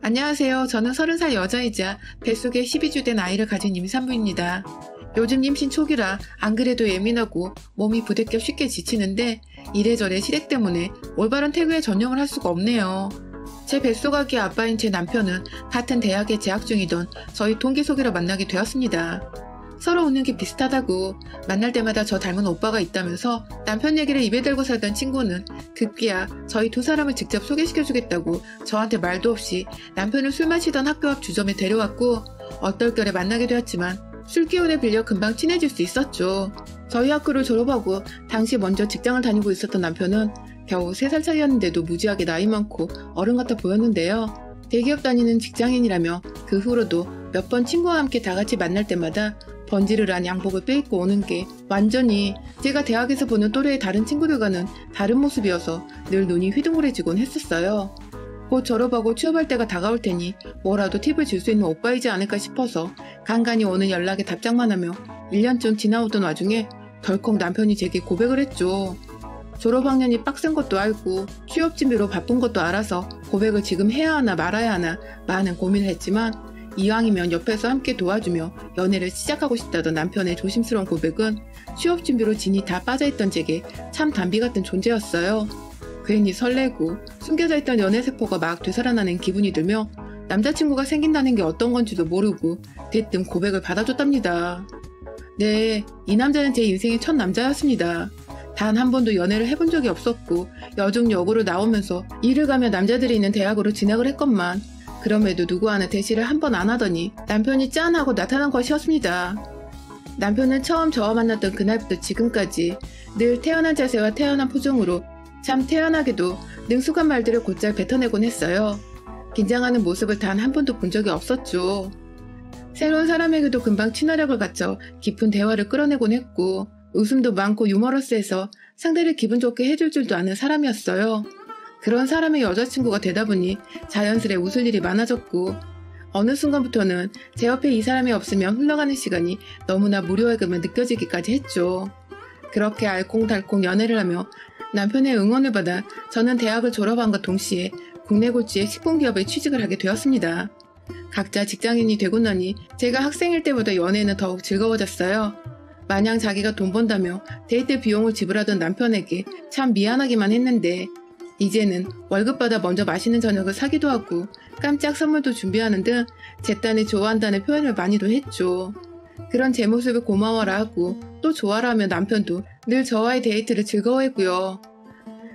안녕하세요. 저는 30살 여자이자 뱃속에 12주 된 아이를 가진 임산부입니다. 요즘 임신 초기라 안 그래도 예민하고 몸이 부대껴 쉽게 지치는데 이래저래 시댁 때문에 올바른 태교에 전념을 할 수가 없네요. 제 뱃속 아기 아빠인 제 남편은 같은 대학에 재학 중이던 저희 동기 소개로 만나게 되었습니다. 서로 웃는 게 비슷하다고 만날 때마다 저 닮은 오빠가 있다면서 남편 얘기를 입에 대고 살던 친구는 급기야 저희 두 사람을 직접 소개시켜주겠다고 저한테 말도 없이 남편을 술 마시던 학교 앞 주점에 데려왔고 얼떨결에 만나게 되었지만 술 기운에 빌려 금방 친해질 수 있었죠. 저희 학교를 졸업하고 당시 먼저 직장을 다니고 있었던 남편은 겨우 3살 차이였는데도 무지하게 나이 많고 어른 같아 보였는데요. 대기업 다니는 직장인이라며 그 후로도 몇 번 친구와 함께 다 같이 만날 때마다 번지르르한 양복을 빼입고 오는 게 완전히 제가 대학에서 보는 또래의 다른 친구들과는 다른 모습이어서 늘 눈이 휘둥그레지곤 했었어요. 곧 졸업하고 취업할 때가 다가올 테니 뭐라도 팁을 줄 수 있는 오빠이지 않을까 싶어서 간간히 오는 연락에 답장만 하며 1년쯤 지나오던 와중에 덜컥 남편이 제게 고백을 했죠. 졸업학년이 빡센 것도 알고 취업 준비로 바쁜 것도 알아서 고백을 지금 해야 하나 말아야 하나 많은 고민을 했지만 이왕이면 옆에서 함께 도와주며 연애를 시작하고 싶다던 남편의 조심스러운 고백은 취업 준비로 진이 다 빠져있던 제게 참 단비 같은 존재였어요. 괜히 설레고 숨겨져 있던 연애 세포가 막 되살아나는 기분이 들며 남자친구가 생긴다는 게 어떤 건지도 모르고 대뜸 고백을 받아줬답니다. 네, 이 남자는 제 인생의 첫 남자였습니다. 단 한 번도 연애를 해본 적이 없었고 여중 여고로 나오면서 일을 가며 남자들이 있는 대학으로 진학을 했건만 그럼에도 누구 하나 대시를 한 번 안 하더니 남편이 짠 하고 나타난 것이었습니다. 남편은 처음 저와 만났던 그날부터 지금까지 늘 태연한 자세와 태연한 표정으로 참 태연하게도 능숙한 말들을 곧잘 뱉어내곤 했어요. 긴장하는 모습을 단 한 번도 본 적이 없었죠. 새로운 사람에게도 금방 친화력을 갖춰 깊은 대화를 끌어내곤 했고 웃음도 많고 유머러스해서 상대를 기분 좋게 해줄 줄도 아는 사람이었어요. 그런 사람의 여자친구가 되다 보니 자연스레 웃을 일이 많아졌고 어느 순간부터는 제 옆에 이 사람이 없으면 흘러가는 시간이 너무나 무료하게만 느껴지기까지 했죠. 그렇게 알콩달콩 연애를 하며 남편의 응원을 받아 저는 대학을 졸업함과 동시에 국내 골지의 식품기업에 취직을 하게 되었습니다. 각자 직장인이 되고 나니 제가 학생일 때보다 연애는 더욱 즐거워졌어요. 마냥 자기가 돈 번다며 데이트 비용을 지불하던 남편에게 참 미안하기만 했는데 이제는 월급 받아 먼저 맛있는 저녁을 사기도 하고 깜짝 선물도 준비하는 등 제 딴에 좋아한다는 표현을 많이도 했죠. 그런 제 모습을 고마워라 하고 또 좋아라 하며 남편도 늘 저와의 데이트를 즐거워했고요.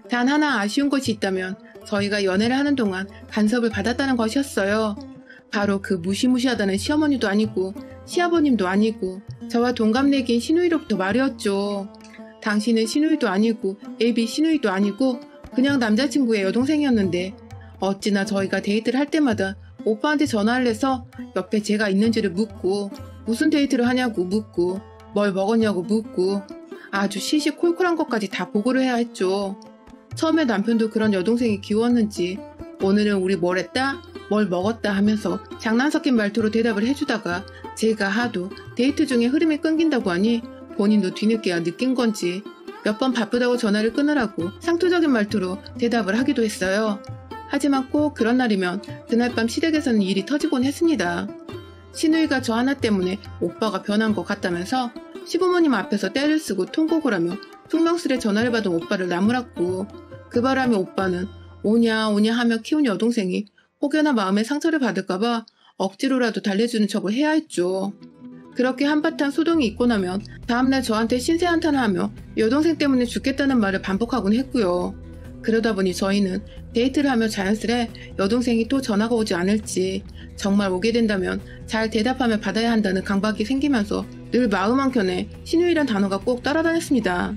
단 하나 아쉬운 것이 있다면 저희가 연애를 하는 동안 간섭을 받았다는 것이었어요. 바로 그 무시무시하다는 시어머니도 아니고 시아버님도 아니고 저와 동갑내기인 시누이로부터 말이었죠. 당신은 시누이도 아니고 애비 시누이도 아니고 그냥 남자친구의 여동생이었는데 어찌나 저희가 데이트를 할 때마다 오빠한테 전화를 해서 옆에 제가 있는지를 묻고 무슨 데이트를 하냐고 묻고 뭘 먹었냐고 묻고 아주 시시콜콜한 것까지 다 보고를 해야 했죠. 처음에 남편도 그런 여동생이 귀여웠는지 오늘은 우리 뭘 했다? 뭘 먹었다 하면서 장난 섞인 말투로 대답을 해주다가 제가 하도 데이트 중에 흐름이 끊긴다고 하니 본인도 뒤늦게야 느낀 건지 몇 번 바쁘다고 전화를 끊으라고 상투적인 말투로 대답을 하기도 했어요. 하지만 꼭 그런 날이면 그날 밤 시댁에서는 일이 터지곤 했습니다. 시누이가 저 하나 때문에 오빠가 변한 것 같다면서 시부모님 앞에서 떼를 쓰고 통곡을 하며 퉁명스레 전화를 받은 오빠를 나무랐고 그 바람에 오빠는 오냐 오냐 하며 키운 여동생이 혹여나 마음에 상처를 받을까봐 억지로라도 달래주는 척을 해야 했죠. 그렇게 한바탕 소동이 있고 나면 다음날 저한테 신세한탄을 하며 여동생 때문에 죽겠다는 말을 반복하곤 했고요. 그러다 보니 저희는 데이트를 하며 자연스레 여동생이 또 전화가 오지 않을지 정말 오게 된다면 잘 대답하며 받아야 한다는 강박이 생기면서 늘 마음 한켠에 시누이란 단어가 꼭 따라다녔습니다.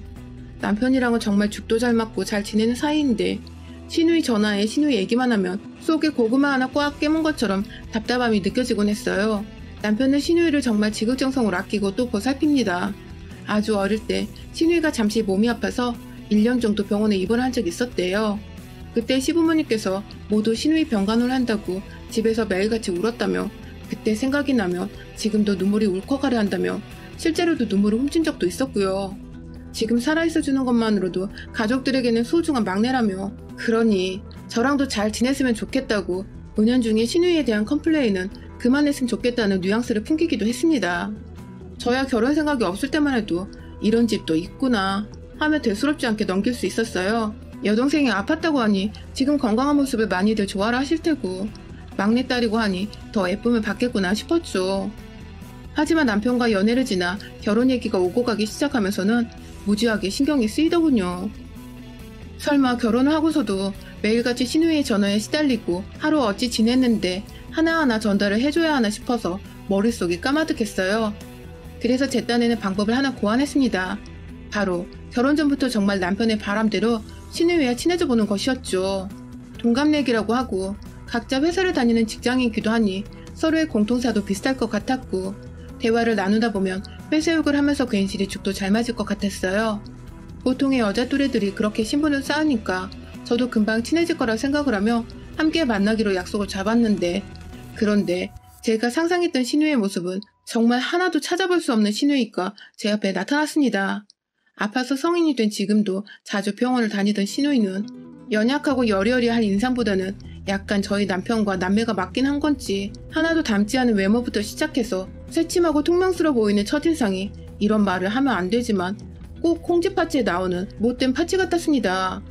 남편이랑은 정말 죽도 잘 맞고 잘 지내는 사이인데 시누이 전화에 시누이 얘기만 하면 속에 고구마 하나 꽉 깨문 것처럼 답답함이 느껴지곤 했어요. 남편은 시누이를 정말 지극정성으로 아끼고 또 보살핍니다. 아주 어릴 때 시누이가 잠시 몸이 아파서 1년 정도 병원에 입원한 적이 있었대요. 그때 시부모님께서 모두 시누이 병간호를 한다고 집에서 매일같이 울었다며 그때 생각이 나면 지금도 눈물이 울컥하려 한다며 실제로도 눈물을 훔친 적도 있었고요. 지금 살아있어주는 것만으로도 가족들에게는 소중한 막내라며 그러니 저랑도 잘 지냈으면 좋겠다고 은연중에 신우이에 대한 컴플레인은 그만했으면 좋겠다는 뉘앙스를 풍기기도 했습니다. 저야 결혼 생각이 없을 때만 해도 이런 집도 있구나 하며 대수롭지 않게 넘길 수 있었어요. 여동생이 아팠다고 하니 지금 건강한 모습을 많이들 좋아라 하실 테고 막내딸이고 하니 더 예쁨을 받겠구나 싶었죠. 하지만 남편과 연애를 지나 결혼 얘기가 오고 가기 시작하면서는 무지하게 신경이 쓰이더군요. 설마 결혼을 하고서도 매일같이 신우이의 전화에 시달리고 하루 어찌 지냈는데 하나하나 전달을 해줘야 하나 싶어서 머릿속이 까마득했어요. 그래서 제 딴에는 방법을 하나 고안했습니다. 바로 결혼 전부터 정말 남편의 바람대로 신우이와 친해져 보는 것이었죠. 동갑내기라고 하고 각자 회사를 다니는 직장인이기도 하니 서로의 공통사도 비슷할 것 같았고 대화를 나누다 보면 회사욕을 하면서 괜시리 죽도 잘 맞을 것 같았어요. 보통의 여자 또래들이 그렇게 신분을 쌓으니까 저도 금방 친해질 거라 생각을 하며 함께 만나기로 약속을 잡았는데 그런데 제가 상상했던 신우이의 모습은 정말 하나도 찾아볼 수 없는 신우이가 제 앞에 나타났습니다. 아파서 성인이 된 지금도 자주 병원을 다니던 신우이는 연약하고 여리여리한 인상보다는 약간 저희 남편과 남매가 맞긴 한 건지 하나도 닮지 않은 외모부터 시작해서 새침하고 퉁명스러워 보이는 첫인상이 이런 말을 하면 안 되지만 꼭 콩쥐파츠에 나오는 못된 파츠 같았습니다.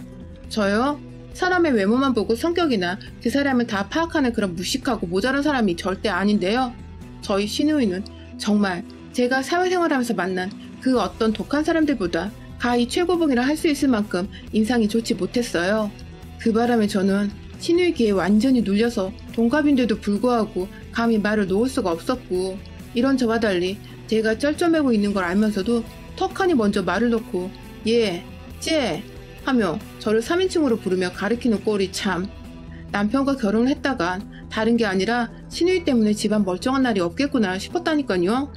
저요? 사람의 외모만 보고 성격이나 그 사람을 다 파악하는 그런 무식하고 모자란 사람이 절대 아닌데요. 저희 신우이는 정말 제가 사회생활하면서 만난 그 어떤 독한 사람들보다 가히 최고봉이라 할 수 있을 만큼 인상이 좋지 못했어요. 그 바람에 저는 신우이 귀에 완전히 눌려서 동갑인데도 불구하고 감히 말을 놓을 수가 없었고 이런 저와 달리 제가 쩔쩔매고 있는 걸 알면서도 턱하니 먼저 말을 놓고 예, 쟤 하며 저를 3인칭으로 부르며 가리키는 꼴이 참. 남편과 결혼을 했다간 다른 게 아니라 신우이 때문에 집안 멀쩡한 날이 없겠구나 싶었다니까요.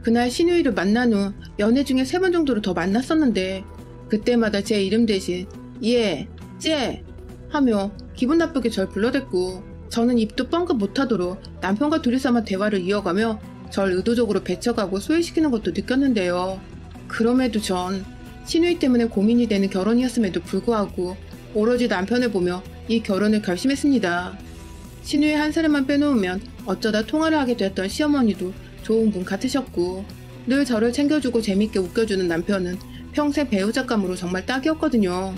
그날 신우이를 만난 후 연애 중에 3번 정도를 더 만났었는데 그때마다 제 이름 대신 예, 쟤 하며 기분 나쁘게 절 불러댔고 저는 입도 뻥긋 못하도록 남편과 둘이서만 대화를 이어가며 절 의도적으로 배척하고 소외시키는 것도 느꼈는데요. 그럼에도 전 신우이 때문에 고민이 되는 결혼이었음에도 불구하고 오로지 남편을 보며 이 결혼을 결심했습니다. 신우이 한 사람만 빼놓으면 어쩌다 통화를 하게 됐던 시어머니도 좋은 분 같으셨고 늘 저를 챙겨주고 재밌게 웃겨주는 남편은 평생 배우자감으로 정말 딱이었거든요.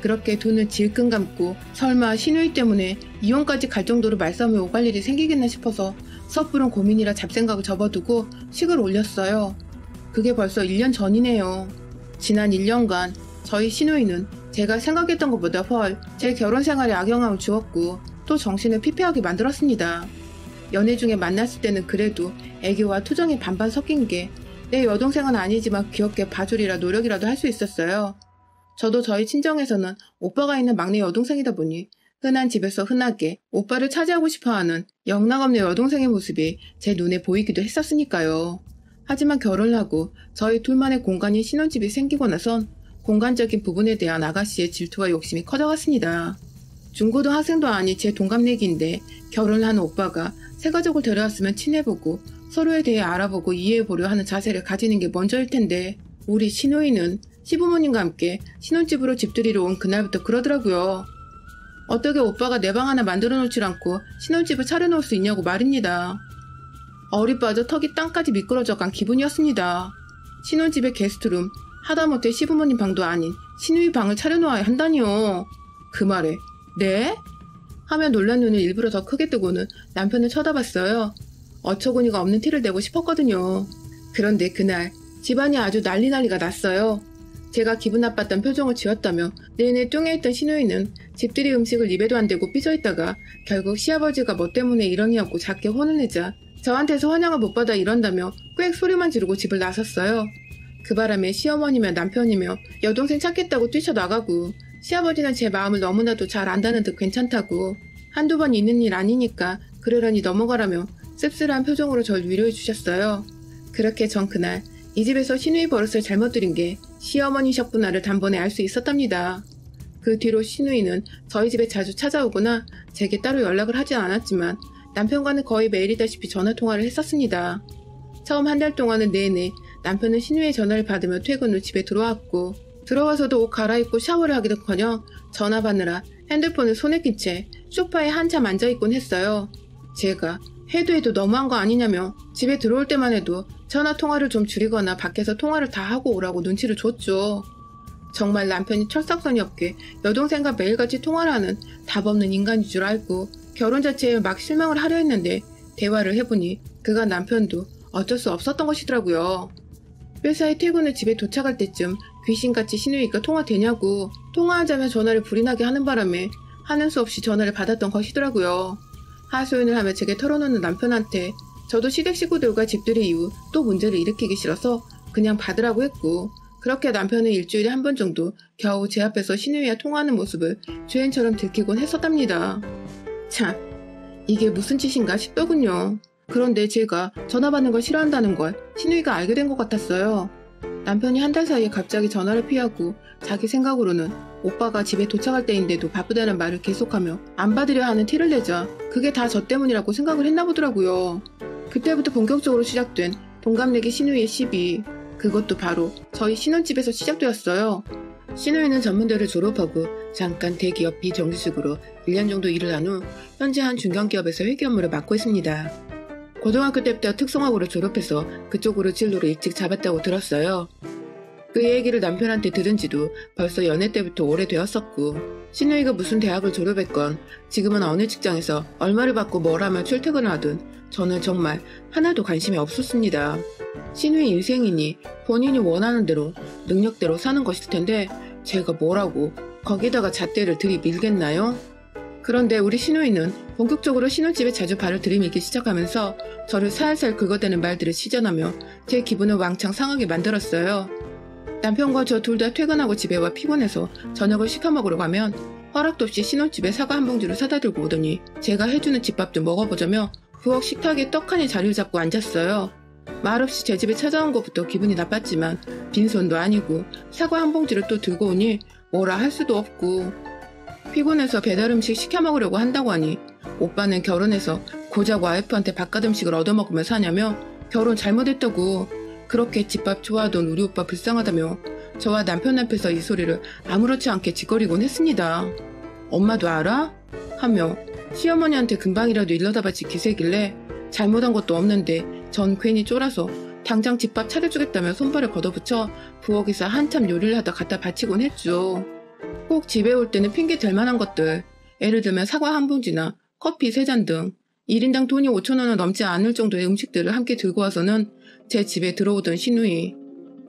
그렇게 눈을 질끈 감고 설마 신우이 때문에 이혼까지 갈 정도로 말싸움이 오갈 일이 생기겠나 싶어서 섣부른 고민이라 잡생각을 접어두고 식을 올렸어요. 그게 벌써 1년 전이네요. 지난 1년간 저희 신우이는 제가 생각했던 것보다 훨 제 결혼 생활에 악영향을 주었고 또 정신을 피폐하게 만들었습니다. 연애 중에 만났을 때는 그래도 애교와 투정이 반반 섞인 게 내 여동생은 아니지만 귀엽게 봐주리라 노력이라도 할 수 있었어요. 저도 저희 친정에서는 오빠가 있는 막내 여동생이다 보니 흔한 집에서 흔하게 오빠를 차지하고 싶어하는 영락없는 여동생의 모습이 제 눈에 보이기도 했었으니까요. 하지만 결혼을 하고 저희 둘만의 공간인 신혼집이 생기고 나선 공간적인 부분에 대한 아가씨의 질투와 욕심이 커져갔습니다. 중고등학생도 아닌 제 동갑내기인데 결혼을 하는 오빠가 새 가족을 데려왔으면 친해보고 서로에 대해 알아보고 이해해보려 하는 자세를 가지는 게 먼저일 텐데 우리 신우이는 시부모님과 함께 신혼집으로 집들이러 온 그날부터 그러더라고요. 어떻게 오빠가 내 방 하나 만들어 놓질 않고 신혼집을 차려놓을 수 있냐고 말입니다. 얼이 빠져 턱이 땅까지 미끄러져 간 기분이었습니다. 신혼집의 게스트룸, 하다못해 시부모님 방도 아닌 신우이 방을 차려놓아야 한다니요. 그 말에 네? 하며 놀란 눈을 일부러 더 크게 뜨고는 남편을 쳐다봤어요. 어처구니가 없는 티를 내고 싶었거든요. 그런데 그날 집안이 아주 난리가 났어요. 제가 기분 나빴던 표정을 지었다며 내내 뚱해있던 신우이는 집들이 음식을 입에도 안 대고 삐져있다가 결국 시아버지가 뭐 때문에 이러냐고 작게 혼을 내자 저한테서 환영을 못 받아 이런다며 꽥 소리만 지르고 집을 나섰어요. 그 바람에 시어머니며 남편이며 여동생 찾겠다고 뛰쳐나가고 시아버지는 제 마음을 너무나도 잘 안다는 듯 괜찮다고 한두 번 있는 일 아니니까 그러려니 넘어가라며 씁쓸한 표정으로 절 위로해 주셨어요. 그렇게 전 그날 이 집에서 신우이 버릇을 잘못 들인 게 시어머니셨구나를 단번에 알 수 있었답니다. 그 뒤로 신우이는 저희 집에 자주 찾아오거나 제게 따로 연락을 하진 않았지만 남편과는 거의 매일이다시피 전화통화를 했었습니다. 처음 한 달 동안은 내내 남편은 신우이의 전화를 받으며 퇴근 후 집에 들어왔고 들어와서도 옷 갈아입고 샤워를 하기도커녕 전화 받느라 핸드폰을 손에 낀 채 소파에 한참 앉아있곤 했어요. 제가 해도 너무한 거 아니냐며 집에 들어올 때만 해도 전화 통화를 좀 줄이거나 밖에서 통화를 다 하고 오라고 눈치를 줬죠. 정말 남편이 철딱선이 없게 여동생과 매일같이 통화를 하는 답없는 인간인 줄 알고 결혼 자체에 막 실망을 하려 했는데 대화를 해보니 그간 남편도 어쩔 수 없었던 것이더라고요. 회사에 퇴근 후 집에 도착할 때쯤 귀신같이 신우이가 통화되냐고 통화하자며 전화를 불이 나게 하는 바람에 하는 수 없이 전화를 받았던 것이더라고요. 하소연을 하며 제게 털어놓는 남편한테 저도 시댁 식구들과 집들이 이후 또 문제를 일으키기 싫어서 그냥 받으라고 했고, 그렇게 남편은 일주일에 한 번 정도 겨우 제 앞에서 신우이와 통화하는 모습을 죄인처럼 들키곤 했었답니다. 참, 이게 무슨 짓인가 싶더군요. 그런데 제가 전화 받는 걸 싫어한다는 걸 신우이가 알게 된 것 같았어요. 남편이 한 달 사이에 갑자기 전화를 피하고 자기 생각으로는 오빠가 집에 도착할 때인데도 바쁘다는 말을 계속하며 안 받으려 하는 티를 내자 그게 다 저 때문이라고 생각을 했나 보더라고요. 그때부터 본격적으로 시작된 동갑내기 신우이의 시비, 그것도 바로 저희 신혼집에서 시작되었어요. 신우이는 전문대를 졸업하고 잠깐 대기업 비정규직으로 1년 정도 일을 한 후 현재 한 중견기업에서 회계 업무를 맡고 있습니다. 고등학교 때부터 특성화고를 졸업해서 그쪽으로 진로를 일찍 잡았다고 들었어요. 그 얘기를 남편한테 들은 지도 벌써 연애 때부터 오래되었었고, 신우이가 무슨 대학을 졸업했건 지금은 어느 직장에서 얼마를 받고 뭘 하며 출퇴근을 하든 저는 정말 하나도 관심이 없었습니다. 신우이 인생이니 본인이 원하는 대로 능력대로 사는 것일 텐데 제가 뭐라고 거기다가 잣대를 들이밀겠나요? 그런데 우리 신우이는 본격적으로 신혼집에 자주 발을 들이밀기 시작하면서 저를 살살 긁어대는 말들을 시전하며 제 기분을 왕창 상하게 만들었어요. 남편과 저 둘 다 퇴근하고 집에 와 피곤해서 저녁을 시켜 먹으러 가면 허락도 없이 신혼집에 사과 한 봉지를 사다 들고 오더니 제가 해주는 집밥도 먹어보자며 부엌 식탁에 떡하니 자리를 잡고 앉았어요. 말없이 제 집에 찾아온 것부터 기분이 나빴지만 빈손도 아니고 사과 한 봉지를 또 들고 오니 뭐라 할 수도 없고, 피곤해서 배달음식 시켜 먹으려고 한다고 하니 오빠는 결혼해서 고작 와이프한테 바깥 음식을 얻어먹으며 사냐며 결혼 잘못했다고 그렇게 집밥 좋아하던 우리 오빠 불쌍하다며 저와 남편 앞에서 이 소리를 아무렇지 않게 짓거리곤 했습니다. 엄마도 알아? 하며 시어머니한테 금방이라도 일러다 바칠 기세길래 잘못한 것도 없는데 전 괜히 쫄아서 당장 집밥 차려주겠다며 손발을 걷어붙여 부엌에서 한참 요리를 하다 갖다 바치곤 했죠. 꼭 집에 올 때는 핑계 댈 만한 것들, 예를 들면 사과 한 봉지나 커피 3잔 등 1인당 돈이 5,000원은 넘지 않을 정도의 음식들을 함께 들고 와서는 제 집에 들어오던 신우이.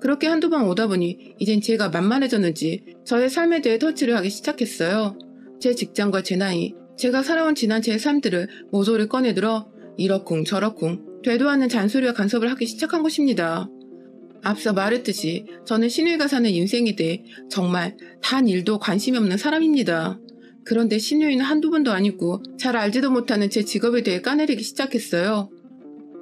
그렇게 한두 번 오다 보니 이젠 제가 만만해졌는지 저의 삶에 대해 터치를 하기 시작했어요. 제 직장과 제 나이, 제가 살아온 지난 제 삶들을 모조리 꺼내들어 이러쿵 저러쿵 되도 않는 잔소리와 간섭을 하기 시작한 것입니다. 앞서 말했듯이 저는 신우이가 사는 인생에 대해 정말 단 일도 관심이 없는 사람입니다. 그런데 신우이는 한두 번도 아니고 잘 알지도 못하는 제 직업에 대해 까내리기 시작했어요.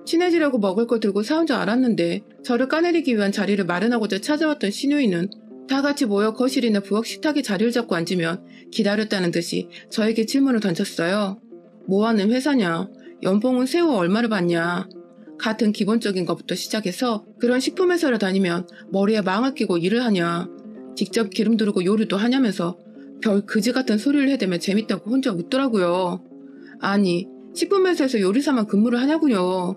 친해지려고 먹을 거 들고 사온 줄 알았는데 저를 까내리기 위한 자리를 마련하고자 찾아왔던 신우이는 다 같이 모여 거실이나 부엌 식탁에 자리를 잡고 앉으면 기다렸다는 듯이 저에게 질문을 던졌어요. 뭐하는 회사냐? 연봉은 세후 얼마를 받냐? 같은 기본적인 것부터 시작해서 그런 식품회사를 다니면 머리에 망을 끼고 일을 하냐? 직접 기름 두르고 요리도 하냐면서 별 그지 같은 소리를 해대며 재밌다고 혼자 웃더라고요. 아니, 식품회사에서 요리사만 근무를 하냐고요.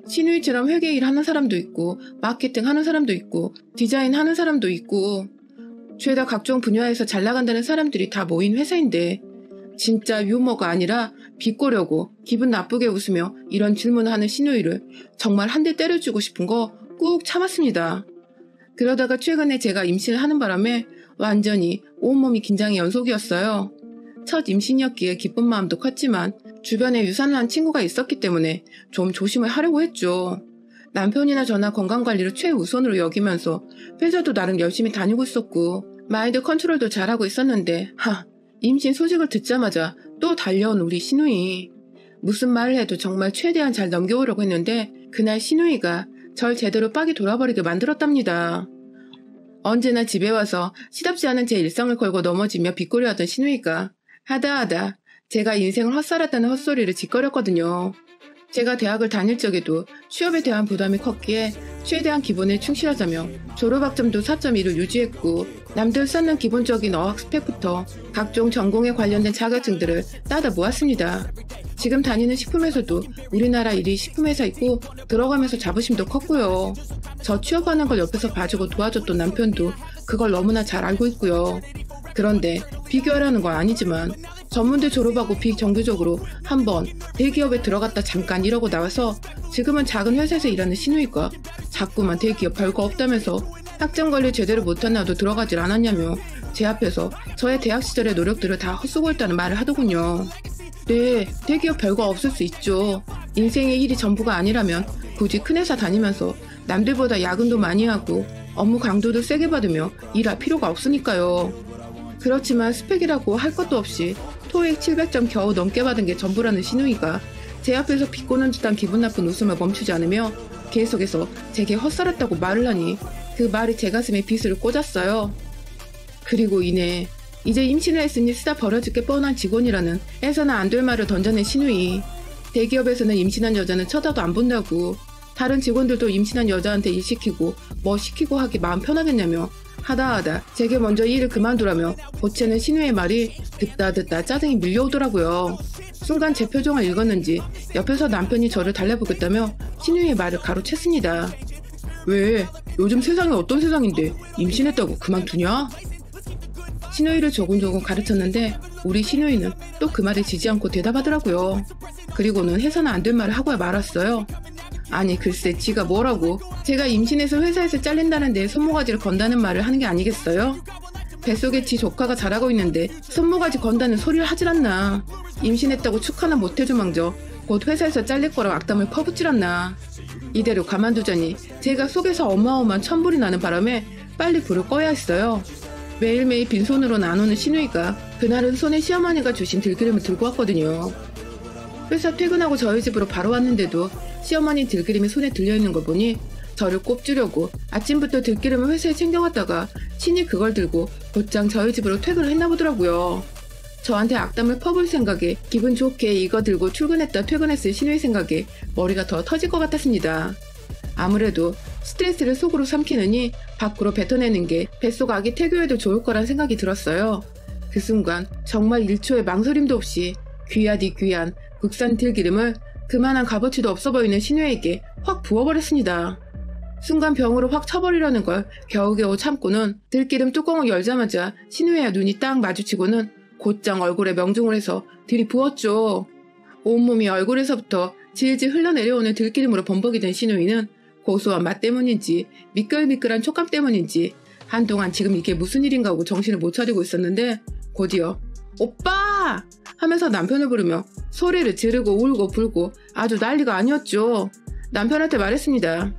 신우이처럼 회계 일 하는 사람도 있고 마케팅 하는 사람도 있고 디자인 하는 사람도 있고 죄다 각종 분야에서 잘 나간다는 사람들이 다 모인 회사인데 진짜 유머가 아니라 비꼬려고 기분 나쁘게 웃으며 이런 질문을 하는 신우이를 정말 한 대 때려주고 싶은 거 꾹 참았습니다. 그러다가 최근에 제가 임신을 하는 바람에 완전히 온몸이 긴장의 연속이었어요. 첫 임신이었기에 기쁜 마음도 컸지만 주변에 유산을 한 친구가 있었기 때문에 좀 조심을 하려고 했죠. 남편이나 저나 건강관리를 최우선으로 여기면서 회사도 나름 열심히 다니고 있었고 마인드 컨트롤도 잘하고 있었는데 임신 소식을 듣자마자 또 달려온 우리 신우이. 무슨 말을 해도 정말 최대한 잘 넘겨오려고 했는데 그날 신우이가 절 제대로 빡이 돌아버리게 만들었답니다. 언제나 집에 와서 시답지 않은 제 일상을 걸고 넘어지며 빗꼬리하던 신우이가 하다 제가 인생을 헛살았다는 헛소리를 짓거렸거든요. 제가 대학을 다닐 적에도 취업에 대한 부담이 컸기에 최대한 기본에 충실하자며 졸업학점도 4.2를 유지했고 남들 쌓는 기본적인 어학 스펙부터 각종 전공에 관련된 자격증들을 따다 모았습니다. 지금 다니는 식품회사도 우리나라 1위 식품회사 있고 들어가면서 자부심도 컸고요. 저 취업하는 걸 옆에서 봐주고 도와줬던 남편도 그걸 너무나 잘 알고 있고요. 그런데 비교하라는 건 아니지만 전문대 졸업하고 비정규직으로 한번 대기업에 들어갔다 잠깐 이러고 나와서 지금은 작은 회사에서 일하는 시누이가 자꾸만 대기업 별거 없다면서 학점 관리 제대로 못한 나도 들어가질 않았냐며 제 앞에서 저의 대학 시절의 노력들을 다 헛수고했다는 말을 하더군요. 네, 대기업 별거 없을 수 있죠. 인생의 일이 전부가 아니라면 굳이 큰 회사 다니면서 남들보다 야근도 많이 하고 업무 강도도 세게 받으며 일할 필요가 없으니까요. 그렇지만 스펙이라고 할 것도 없이 토익 700점 겨우 넘게 받은 게 전부라는 시누이가 제 앞에서 비꼬는 듯한 기분 나쁜 웃음을 멈추지 않으며 계속해서 제게 헛살았다고 말을 하니 그 말이 제 가슴에 비수를 꽂았어요. 그리고 이내 이제 임신을 했으니 쓰다 버려질 게 뻔한 직원이라는 해서는 안 될 말을 던져낸 시누이. 대기업에서는 임신한 여자는 쳐다도 안 본다고, 다른 직원들도 임신한 여자한테 일 시키고 뭐 시키고 하기 마음 편하겠냐며 하다 제게 먼저 이 일을 그만두라며 보채는 시누이의 말이 듣다 짜증이 밀려오더라고요. 순간 제 표정을 읽었는지 옆에서 남편이 저를 달래보겠다며 시누이의 말을 가로챘습니다. 왜? 요즘 세상이 어떤 세상인데 임신했다고 그만두냐? 시누이를 조곤조곤 가르쳤는데 우리 시누이는 또 그 말에 지지 않고 대답하더라고요. 그리고는 해서는 안 될 말을 하고 말았어요. 아니 글쎄 지가 뭐라고 제가 임신해서 회사에서 잘린다는 데 손모가지를 건다는 말을 하는 게 아니겠어요? 뱃속에 지 조카가 자라고 있는데 손모가지 건다는 소리를 하질 않나. 임신했다고 축하나 못해주망정 곧 회사에서 잘릴 거라고 악담을 퍼붓질 않나. 이대로 가만두자니 제가 속에서 어마어마한 천불이 나는 바람에 빨리 불을 꺼야 했어요. 매일매일 빈손으로는 안 오는 시누이가 그날은 손에 시어머니가 주신 들기름을 들고 왔거든요. 회사 퇴근하고 저희 집으로 바로 왔는데도 시어머니 들기름이 손에 들려있는 걸 보니 저를 꼽주려고 아침부터 들기름을 회사에 챙겨갔다가 친히 그걸 들고 곧장 저희 집으로 퇴근을 했나 보더라고요. 저한테 악담을 퍼볼 생각에 기분 좋게 이거 들고 출근했다 퇴근했을 시누이 생각에 머리가 더 터질 것 같았습니다. 아무래도 스트레스를 속으로 삼키느니 밖으로 뱉어내는 게 뱃속 아기 태교에도 좋을 거란 생각이 들었어요. 그 순간 정말 1초의 망설임도 없이 귀하디 귀한 국산 들기름을 그만한 값어치도 없어 보이는 시누이에게 확 부어버렸습니다. 순간 병으로 확 쳐버리려는 걸 겨우겨우 참고는 들기름 뚜껑을 열자마자 시누이의 눈이 딱 마주치고는 곧장 얼굴에 명중을 해서 들이부었죠. 온몸이 얼굴에서부터 질질 흘러내려오는 들기름으로 범벅이 된 시누이는 고소한 맛 때문인지 미끌미끌한 촉감 때문인지 한동안 지금 이게 무슨 일인가 하고 정신을 못 차리고 있었는데 곧이어 오빠! 하면서 남편을 부르며 소리를 지르고 울고 불고 아주 난리가 아니었죠. 남편한테 말했습니다.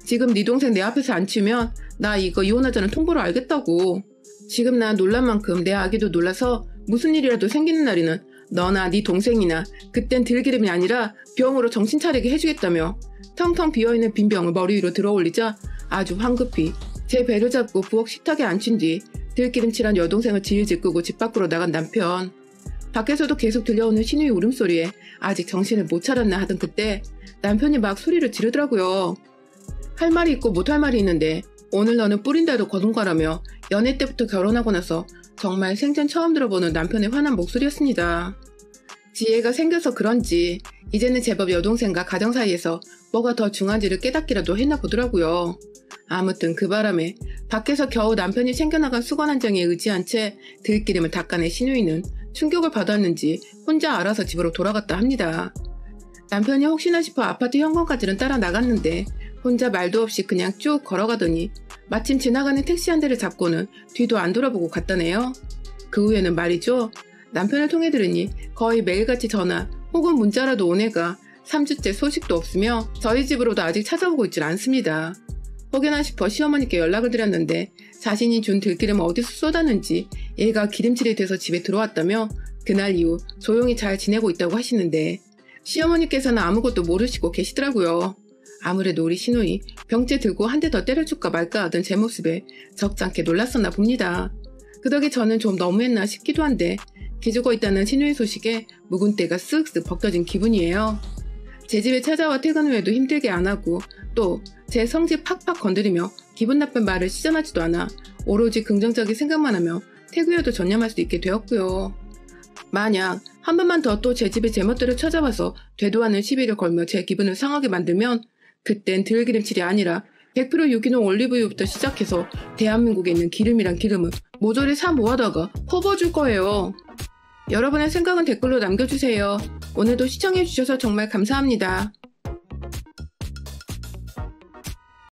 지금 네 동생 내 앞에서 안 치면 나 이거 이혼하자는 통보를 알겠다고. 지금 나 놀란 만큼 내 아기도 놀라서 무슨 일이라도 생기는 날에는 너나 네 동생이나 그땐 들기름이 아니라 병으로 정신 차리게 해주겠다며 텅텅 비어있는 빈 병을 머리 위로 들어올리자 아주 황급히 제 배를 잡고 부엌 식탁에 앉힌 뒤 들기름칠한 여동생을 질질 끄고 집 밖으로 나간 남편. 밖에서도 계속 들려오는 시누이 울음소리에 아직 정신을 못 차렸나 하던 그때 남편이 막 소리를 지르더라고요. 할 말이 있고 못할 말이 있는데 오늘 너는 뿌린다도 거둔거라며 연애 때부터 결혼하고 나서 정말 생전 처음 들어보는 남편의 화난 목소리였습니다. 지혜가 생겨서 그런지 이제는 제법 여동생과 가정 사이에서 뭐가 더 중한지를 깨닫기라도 했나 보더라고요. 아무튼 그 바람에 밖에서 겨우 남편이 챙겨나간 수건 한 장에 의지한 채 들기름을 닦아낸 시누이는 충격을 받았는지 혼자 알아서 집으로 돌아갔다 합니다. 남편이 혹시나 싶어 아파트 현관까지는 따라 나갔는데 혼자 말도 없이 그냥 쭉 걸어가더니 마침 지나가는 택시 한 대를 잡고는 뒤도 안 돌아보고 갔다네요. 그 후에는 말이죠. 남편을 통해 들으니 거의 매일같이 전화 혹은 문자라도 온 애가 3주째 소식도 없으며 저희 집으로도 아직 찾아오고 있질 않습니다. 혹여나 싶어 시어머니께 연락을 드렸는데 자신이 준 들기름을 어디서 쏟았는지 얘가 기름칠이 돼서 집에 들어왔다며 그날 이후 조용히 잘 지내고 있다고 하시는데 시어머니께서는 아무것도 모르시고 계시더라고요. 아무래도 우리 시누이 병째 들고 한 대 더 때려줄까 말까 하던 제 모습에 적잖게 놀랐었나 봅니다. 그 덕에 저는 좀 너무했나 싶기도 한데 기죽어 있다는 시누이 소식에 묵은 때가 쓱쓱 벗겨진 기분이에요. 제 집에 찾아와 퇴근 후에도 힘들게 안 하고 또 제 성질 팍팍 건드리며 기분 나쁜 말을 시전하지도 않아 오로지 긍정적인 생각만 하며 태그여도 전념할 수 있게 되었고요. 만약 한 번만 더 또 제 집에 제 멋대로 찾아와서 되도 않은 시비를 걸며 제 기분을 상하게 만들면 그땐 들기름칠이 아니라 100% 유기농 올리브유부터 시작해서 대한민국에 있는 기름이란 기름을 모조리 사 모아다가 퍼부어줄 거예요. 여러분의 생각은 댓글로 남겨주세요. 오늘도 시청해주셔서 정말 감사합니다.